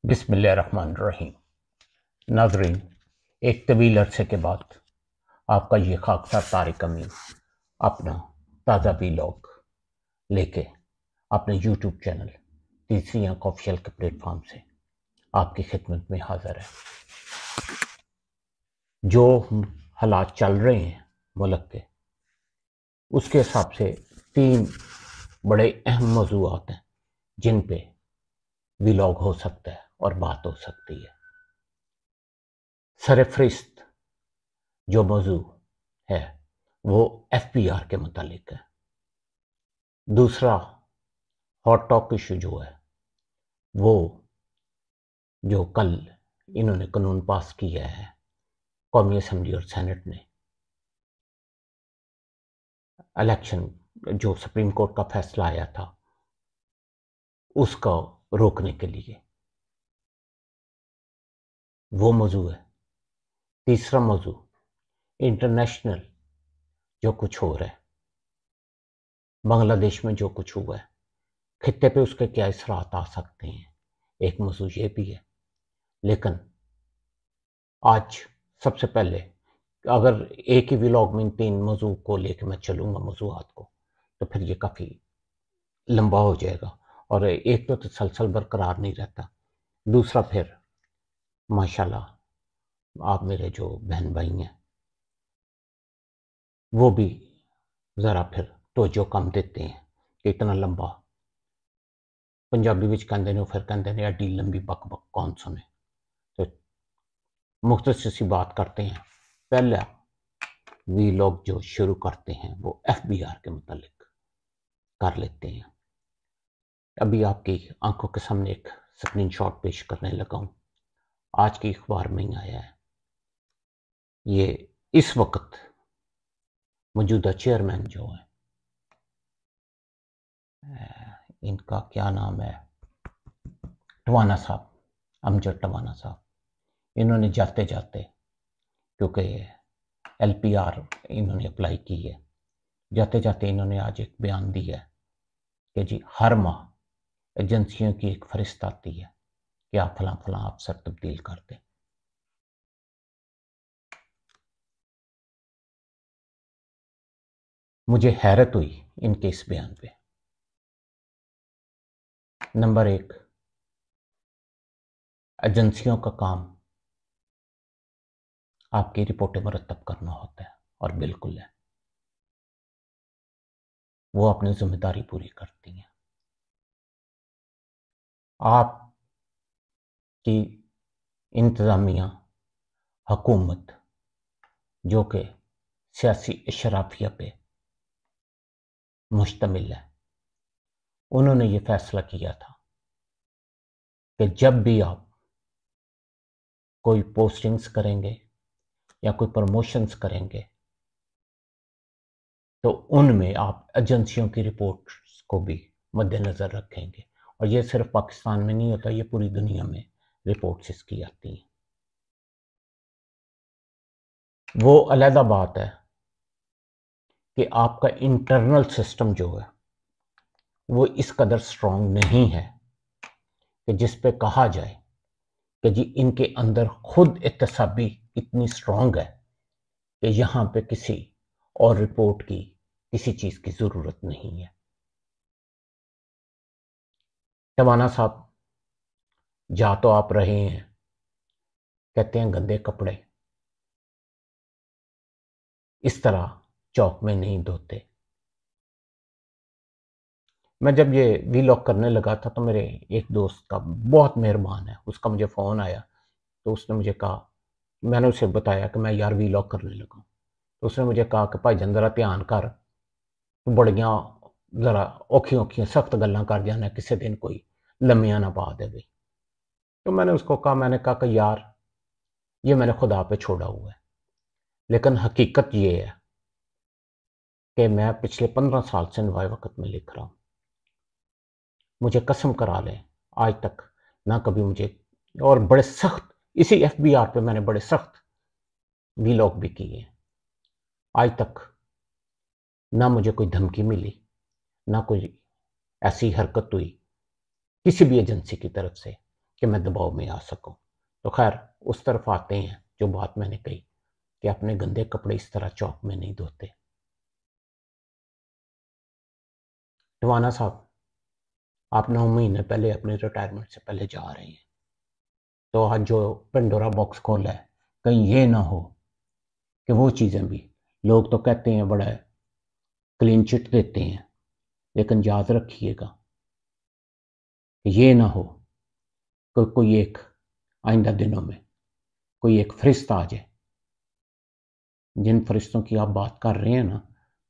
बिस्मिल्लाहिर्रहमानिर्रहीम। नाज़रीन, एक तवील अरसे के बाद आपका ये खाकसार तारिक अमीन अपना ताज़ा वीलॉग लेके अपने यूट्यूब चैनल तीसरी आंख ऑफिशियल के प्लेटफॉर्म से आपकी खिदमत में हाजिर है। जो हालात चल रहे हैं मुल्क के, उसके हिसाब से 3 बड़े अहम मौज़ूआत हैं जिन पे वीलॉग हो सकता है और बात हो सकती है। सरफ़रिस्त जो मौजू है वो एफबीआर के मुतालिक है। दूसरा हॉट टॉक इशू जो है वो जो कल इन्होंने कानून पास किया है कौमी असम्बली और सेनेट ने, इलेक्शन जो सुप्रीम कोर्ट का फैसला आया था उसको रोकने के लिए, वो मौजू है। तीसरा मौजू इंटरनेशनल जो कुछ हो रहा है, बांग्लादेश में जो कुछ हुआ है, खित्ते पे उसके क्या असरात आ सकते हैं, एक मौजू ये भी है। लेकिन आज सबसे पहले अगर एक ही व्लॉग में इन 3 मौजू को लेकर मैं चलूँगा मौजूआत को, तो फिर ये काफ़ी लंबा हो जाएगा और एक तो तसलसल बरकरार नहीं रहता। दूसरा फिर माशाल्लाह आप मेरे जो बहन भाई हैं वो भी ज़रा फिर तवज्जो कम देते हैं कि इतना लंबा, पंजाबी विच कहंदे ने फिर कहंदे ने एड्डी लंबी बक बक कौन सुने। तो मुख्तसर सी बात करते हैं। पहला वीलॉग जो शुरू करते हैं वो एफबीआर के मुतालिक कर लेते हैं। अभी आपकी आंखों के सामने एक स्क्रीनशॉट पेश करने लगा हूं, आज की अखबार में ही आया है। ये इस वक्त मौजूदा चेयरमैन जो है, इनका क्या नाम है, टवाना साहब, अमजद टवाना साहब, इन्होंने जाते जाते, क्योंकि एलपीआर इन्होंने अप्लाई की है, जाते जाते इन्होंने आज एक बयान दिया है कि जी हर माह एजेंसियों की एक फरिस्त आती है कि आप फलां फलां अफसर तब्दील कर दें। मुझे हैरत हुई इनके इस बयान पे। नंबर 1, एजेंसियों का काम आपकी रिपोर्टें मुरतब करना होता है और बिल्कुल है, वो अपनी जिम्मेदारी पूरी करती हैं। आपकी इंतज़ामिया हुकूमत जो कि सियासी इशराफिया पे मुश्तमिल है, उन्होंने ये फैसला किया था कि जब भी आप कोई पोस्टिंग्स करेंगे या कोई प्रमोशंस करेंगे तो उनमें आप एजेंसियों की रिपोर्ट्स को भी मद्देनज़र रखेंगे। और ये सिर्फ पाकिस्तान में नहीं होता, ये पूरी दुनिया में रिपोर्ट्स इसकी आती हैं। वो अलहदा बात है कि आपका इंटरनल सिस्टम जो है वो इस कदर स्ट्रॉन्ग नहीं है कि जिस पे कहा जाए कि जी इनके अंदर खुद एहतसाबी इतनी स्ट्रॉन्ग है कि यहाँ पे किसी और रिपोर्ट की, किसी चीज़ की ज़रूरत नहीं है। टवाना साहब जा तो आप रहे हैं, कहते हैं गंदे कपड़े इस तरह चौक में नहीं धोते। मैं जब ये वीलॉग करने लगा था तो मेरे एक दोस्त का, बहुत मेहरबान है, उसका मुझे फ़ोन आया तो उसने मुझे कहा, मैंने उसे बताया कि मैं यार वीलॉग करने लगा हूँ। तो उसने मुझे कहा कि भाईजान ज़रा ध्यान कर, तू बड़ियां ज़रा औखियां औखियां सख्त गल्लां कर जाना, किसी दिन कोई लम्मियां ना पा दे भाई। तो मैंने उसको कहा, मैंने कहा कि यार ये मैंने खुदा पे छोड़ा हुआ है, लेकिन हकीकत ये है कि मैं पिछले 15 साल से नवाए वक्त में लिख रहा हूँ। मुझे कसम करा लें, आज तक ना कभी मुझे, और बड़े सख्त, इसी एफबीआर पे मैंने बड़े सख्त वीलॉग भी किए, आज तक ना मुझे कोई धमकी मिली, ना कोई ऐसी हरकत हुई किसी भी एजेंसी की तरफ से कि मैं दबाव में आ सकूं। तो खैर उस तरफ आते हैं जो बात मैंने कही कि अपने गंदे कपड़े इस तरह चौक में नहीं धोते। टवाना साहब, आप 9 महीने पहले अपने रिटायरमेंट से पहले जा रहे हैं, तो आज जो पेंडोरा बॉक्स खोला है, कहीं ये ना हो कि वो चीज़ें भी, लोग तो कहते हैं बड़ा क्लीन चिट देते हैं, लेकिन याद रखिएगा कि ये ना हो कि कोई एक आइंदा दिनों में कोई एक फरिश्ता आ जाए। जिन फरिश्तों की आप बात कर रहे हैं ना,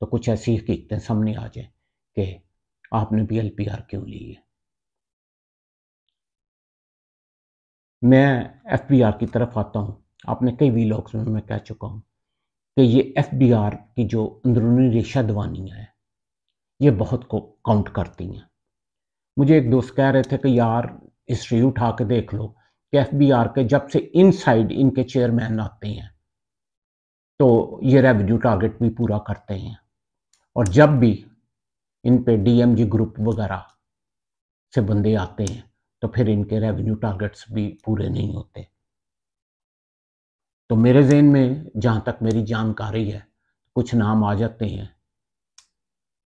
तो कुछ ऐसी हकीकतें सामने आ जाए कि आपने भी LPR क्यों ली है। मैं FBR की तरफ आता हूँ। आपने कई व्लॉग्स में मैं कह चुका हूँ कि ये FBR की जो अंदरूनी रेशा दवानियाँ हैं, ये बहुत को काउंट करती हैं। मुझे एक दोस्त कह रहे थे कि यार हिस्ट्री उठा के देख लो कि FBR के जब से इनसाइड इनके चेयरमैन आते हैं, तो ये रेवेन्यू टारगेट भी पूरा करते हैं, और जब भी इन पे DMG ग्रुप वगैरह से बंदे आते हैं, तो फिर इनके रेवेन्यू टारगेट्स भी पूरे नहीं होते। तो मेरे ज़हन में जहाँ तक मेरी जानकारी है, कुछ नाम आ जाते हैं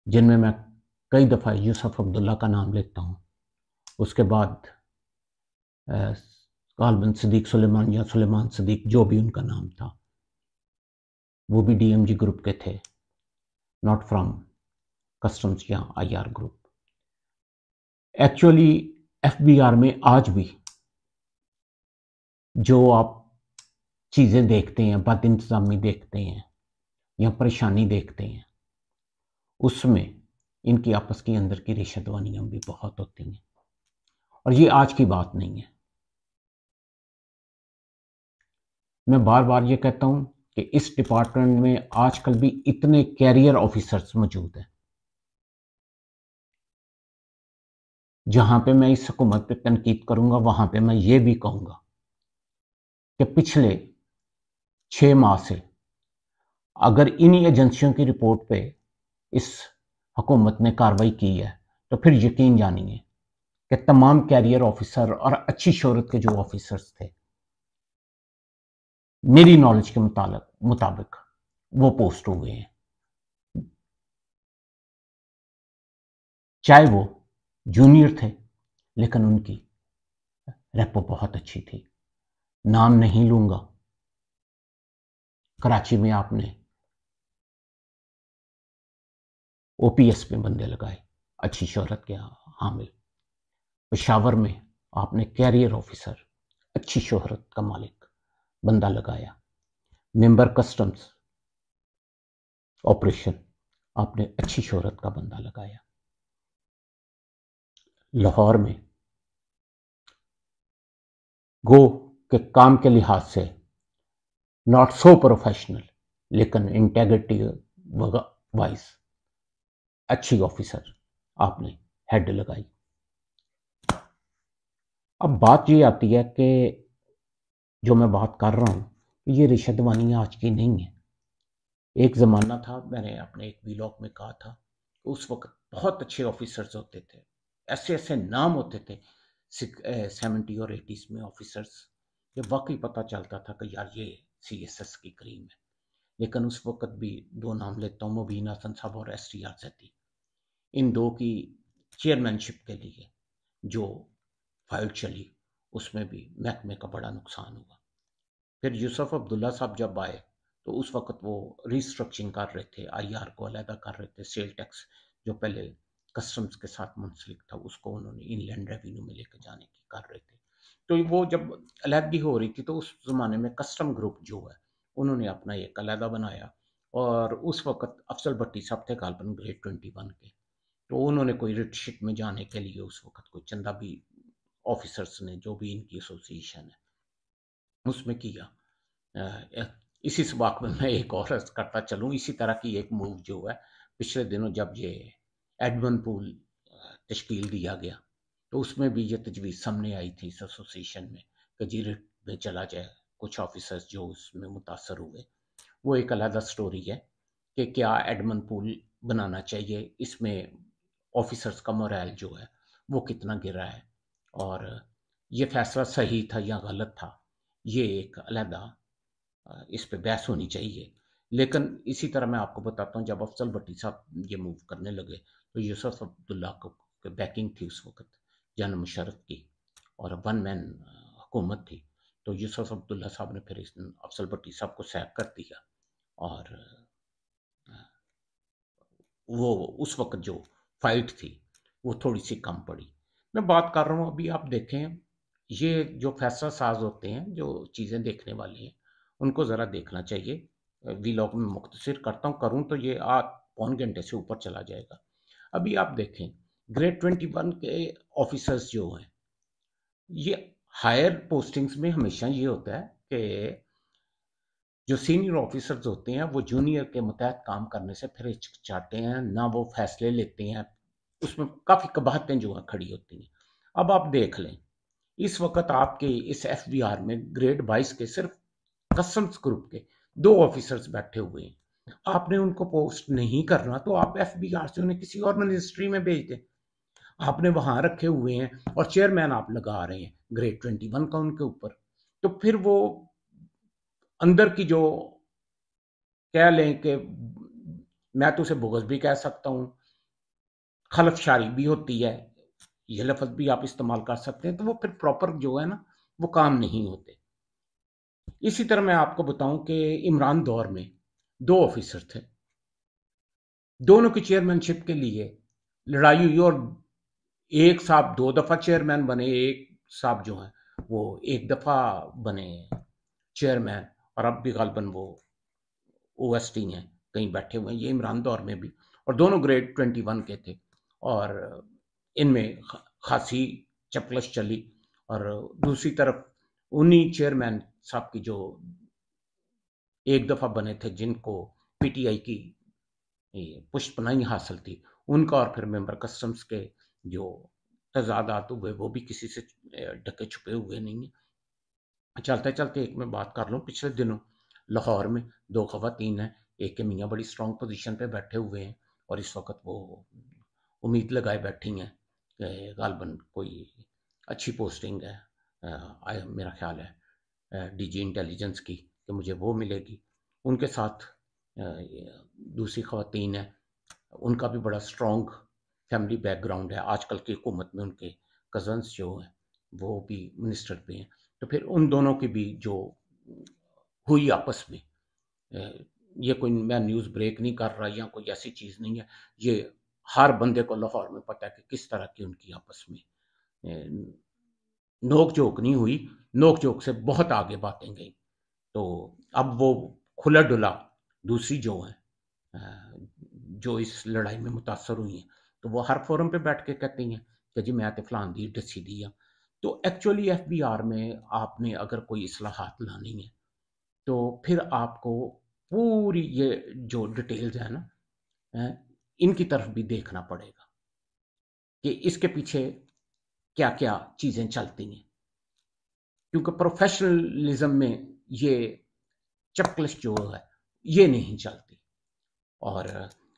जिनमें मैं कई दफ़ा यूसुफ अब्दुल्ला का नाम लेता हूँ। उसके बाद गालिबन सदीक सुलेमान या सुलेमान सदीक, जो भी उनका नाम था, वो भी DMG ग्रुप के थे, नॉट फ्रॉम कस्टम्स या IR ग्रुप। एक्चुअली FBR में आज भी जो आप चीज़ें देखते हैं, बदइंतज़ामी देखते हैं या परेशानी देखते हैं, उसमें इनकी आपस के अंदर की रिश्वतवानियाँ भी बहुत होती हैं, और ये आज की बात नहीं है। मैं बार बार ये कहता हूँ कि इस डिपार्टमेंट में आजकल भी इतने कैरियर ऑफिसर्स मौजूद हैं। जहाँ पे मैं इस हुकूमत पे तनकीद करूँगा, वहाँ पे मैं ये भी कहूँगा कि पिछले 6 माह से अगर इन्हीं एजेंसियों की रिपोर्ट पे इस हुकूमत ने कार्रवाई की है, तो फिर यकीन जानिए कि तमाम कैरियर ऑफिसर और अच्छी शोहरत के जो ऑफिसर्स थे, मेरी नॉलेज के मुताबिक वो पोस्ट हुए हैं। चाहे वो जूनियर थे, लेकिन उनकी रेपो बहुत अच्छी थी। नाम नहीं लूंगा। कराची में आपने OPS पे बंदे लगाए, अच्छी शोहरत के हामिल। पेशावर में आपने कैरियर ऑफिसर, अच्छी शोहरत का मालिक बंदा लगाया। मेंबर कस्टम्स ऑपरेशन, आपने अच्छी शोहरत का बंदा लगाया। लाहौर में गो के काम के लिहाज से नॉट सो प्रोफेशनल, लेकिन इंटेग्रिटी वाइज अच्छी ऑफिसर आपने हेड लगाई। अब बात ये आती है कि जो मैं बात कर रहा हूँ, ये रिश्वतवानियाँ आज की नहीं है। एक ज़माना था, मैंने अपने एक व्लॉग में कहा था, उस वक्त बहुत अच्छे ऑफिसर्स होते थे, ऐसे ऐसे नाम होते थे 70 और 80s में ऑफिसर्स, ये वाकई पता चलता था कि यार ये CSS की क्रीम है। लेकिन उस वक्त भी दो नाम लेता हूँ, मुबीन हसन साहब और STR जैदी। इन दो की चेयरमैनशिप के लिए जो फाइट चली, उसमें भी महकमे का बड़ा नुकसान हुआ। फिर यूसुफ अब्दुल्ला साहब जब आए, तो उस वक्त वो रिस्ट्रक्चरिंग कर रहे थे, IR को अलहदा कर रहे थे। सेल टैक्स जो पहले कस्टम्स के साथ मुंसलिक था, उसको उन्होंने इनलैंड रेवेन्यू में लेकर जाने की कर रहे थे। तो वो जब अलहदगी हो रही थी, तो उस ज़माने में कस्टम ग्रुप जो है, उन्होंने अपना एक अलहदा बनाया, और उस वक्त अफजल भट्टी साहब थे गालबन ग्रेड 21 के, तो उन्होंने कोई रिटशिप में जाने के लिए उस वक्त कोई चंदा भी ऑफिसर्स ने, जो भी इनकी एसोसिएशन है, उसमें किया। इसी सबाक में मैं एक और अर्ज करता चलूँ, इसी तरह की एक मूव जो है, पिछले दिनों जब ये एडमन पूल तश्कील दिया गया, तो उसमें भी ये तजवीज़ सामने आई थी इस एसोसिएशन में कि जी रिट में चला जाए। कुछ ऑफिसर्स जो उसमें मुतासर हुए, वो एक अलग स्टोरी है कि क्या एडमन पूल बनाना चाहिए, इसमें ऑफिसर्स का मोरल जो है वो कितना गिरा है, और ये फैसला सही था या गलत था, ये एक अलहदा इस पे बहस होनी चाहिए। लेकिन इसी तरह मैं आपको बताता हूँ, जब अफजल भट्टी साहब ये मूव करने लगे तो यूसुफ अब्दुल्ला को बैकिंग थी उस वक़्त जनरल मुशर्रफ की, और वन मैन हुकूमत थी। तो यूसुफ अब्दुल्ला साहब ने फिर इस अफजल भट्टी साहब को सैक कर दिया, और वो उस वक़्त जो फाइट थी वो थोड़ी-सी कम पड़ी। मैं बात कर रहा हूँ, अभी आप देखें, ये जो फैसला साज़ होते हैं, जो चीज़ें देखने वाली हैं, उनको ज़रा देखना चाहिए। वीलॉग में मुख्तसर करता हूँ, करूँ तो ये पौन घंटे से ऊपर चला जाएगा। अभी आप देखें, ग्रेड 21 के ऑफ़िसर्स जो हैं, ये हायर पोस्टिंग्स में हमेशा ये होता है कि जो सीनियर ऑफिसर्स होते हैं वो जूनियर के मुतहत काम करने से फिर हिचकिचाते हैं, ना वो फैसले लेते हैं, उसमें काफ़ी कबाहतें जो हैं खड़ी होती हैं। अब आप देख लें, इस वक्त आपके इस एफबीआर में ग्रेड 22 के सिर्फ कस्टम्स ग्रुप के 2 ऑफिसर्स बैठे हुए हैं। आपने उनको पोस्ट नहीं करना तो आप एफबीआर से उन्हें किसी और मिनिस्ट्री में भेज दें। आपने वहां रखे हुए हैं और चेयरमैन आप लगा रहे हैं ग्रेड 21 का उनके ऊपर, तो फिर वो अंदर की जो कह लें कि मैं तो उसे बुग़्ज़ भी कह सकता हूँ, खलफशारी भी होती है, ये लफ़्ज़ भी आप इस्तेमाल कर सकते हैं, तो वो फिर प्रॉपर जो है ना, वो काम नहीं होते। इसी तरह मैं आपको बताऊँ कि इमरान दौर में 2 ऑफ़िसर थे, दोनों की चेयरमैनशिप के लिए लड़ाई हुई, और एक साहब 2 दफ़ा चेयरमैन बने, एक साहब जो हैं, वो 1 दफ़ा बने चेयरमैन, और अब भी ग़ालिबन वो ओएसटी हैं, कहीं बैठे हुए हैं, ये इमरान दौर में भी, और दोनों ग्रेड 21 के थे, और इनमें खासी चपलश चली। और दूसरी तरफ उन्हीं चेयरमैन साहब की जो एक दफ़ा बने थे, जिनको पीटीआई की पुष्पनाई हासिल थी, उनका और फिर मेंबर कस्टम्स के जो तजादात हुए वो भी किसी से ढके छुपे हुए नहीं है। चलते चलते एक मैं बात कर लूँ, पिछले दिनों लाहौर में 2 ख़वातीन हैं, एक के मियाँ बड़ी स्ट्रॉन्ग पोजीशन पे बैठे हुए हैं, और इस वक्त वो उम्मीद लगाए बैठी हैं कि ग़ालिबन कोई अच्छी पोस्टिंग है, मेरा ख्याल है डीजी इंटेलिजेंस की, कि मुझे वो मिलेगी। उनके साथ दूसरी ख़वातीन हैं, उनका भी बड़ा स्ट्रॉन्ग फैमिली बैकग्राउंड है, आजकल की हुकूमत में उनके कज़न्स जो हैं वो भी मिनिस्टर पे हैं। तो फिर उन दोनों की भी जो हुई आपस में, ये कोई मैं न्यूज़ ब्रेक नहीं कर रहा या कोई ऐसी चीज़ नहीं है, ये हर बंदे को लाहौर में पता है कि किस तरह की उनकी आपस में नोक झोंक नहीं हुई, नोक झोंक से बहुत आगे बातें गई। तो अब वो खुला डुला दूसरी जो है, जो इस लड़ाई में मुतासर हुई हैं, तो वो हर फोरम पे बैठ के कहती हैं कि जी मैं तो फलान दी दसी दी आ। तो एक्चुअली एफबीआर में आपने अगर कोई इस्लाहात लानी है, तो फिर आपको पूरी ये जो डिटेल्स है ना, इनकी तरफ भी देखना पड़ेगा कि इसके पीछे क्या-क्या चीज़ें चलती हैं। क्योंकि प्रोफेशनलिज्म में ये चपकलिश जो है, ये नहीं चलती। और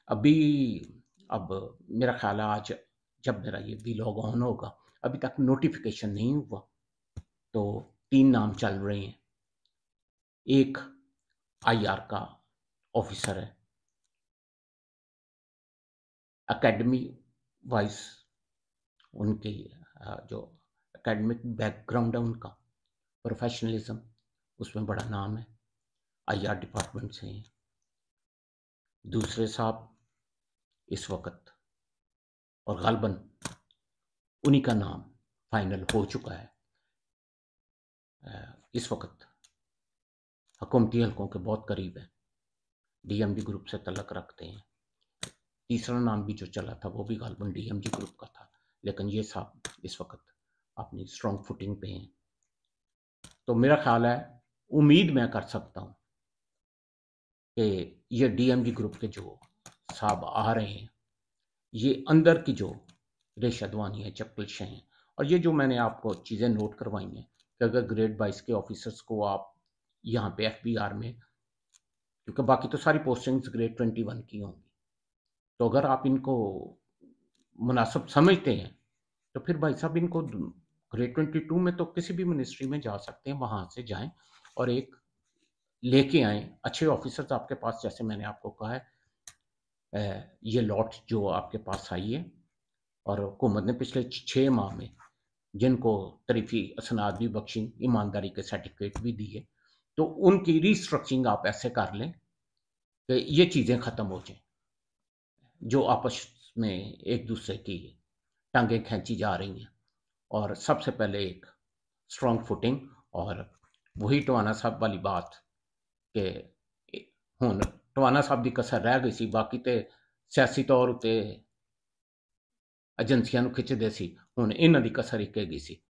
अभी अब मेरा ख़्याल है आज जब मेरा ये व्लॉग ऑन होगा, अभी तक नोटिफ़िकेशन नहीं हुआ, तो 3 नाम चल रहे हैं। एक आईआर का ऑफ़िसर है, एकेडमी वाइज़ उनकी जो एकेडमिक बैकग्राउंड है उनका, प्रोफेशनलिज्म, उसमें बड़ा नाम है, आईआर डिपार्टमेंट से हैं। दूसरे साहब इस वक़्त, और ग़ालिबन उन्हीं का नाम फाइनल हो चुका है, इस वक़्त हुकूमती हलकों के बहुत करीब है, डीएमजी ग्रुप से तल्लुक़ रखते हैं। तीसरा नाम भी जो चला था वो भी ग़ालिबन डीएमजी ग्रुप का था, लेकिन ये साहब इस वक़्त अपनी स्ट्रॉन्ग फुटिंग पे हैं। तो मेरा ख़्याल है, उम्मीद मैं कर सकता हूँ कि ये डीएमजी ग्रुप के जो साहब आ रहे हैं, ये अंदर की जो रेशदवानी है, चपकलिशें हैं, और ये जो मैंने आपको चीज़ें नोट करवाई हैं कि अगर ग्रेड 22 के ऑफिसर्स को आप यहाँ पे एफबीआर में, क्योंकि बाकी तो सारी पोस्टिंग्स ग्रेड 21 की होंगी, तो अगर आप इनको मुनासिब समझते हैं, तो फिर भाई साहब इनको ग्रेड 22 में तो किसी भी मिनिस्ट्री में जा सकते हैं, वहाँ से जाएँ और एक लेके आएँ, अच्छे ऑफ़िसर्स आपके पास, जैसे मैंने आपको कहा है ये लॉट जो आपके पास आई है और हुकूमत ने पिछले 6 माह में जिनको तरीफ़ी असनाद भी बख्शी, ईमानदारी के सर्टिफ़िकेट भी दिए, तो उनकी रिस्ट्रक्चरिंग आप ऐसे कर लें कि ये चीज़ें ख़त्म हो जाएँ, जो आपस में एक-दूसरे की टाँगें खींची जा रही हैं। और सबसे पहले एक स्ट्रॉन्ग फुटिंग और वही टवाना साहब वाली बात कि हुण टवाना साहब की कसर रह गई सी, बाकी तो सियासी तौर उत्ते एजेंसियां नूं खिच्चदे सी, हुण इन्हां दी कसर एक हैगी सी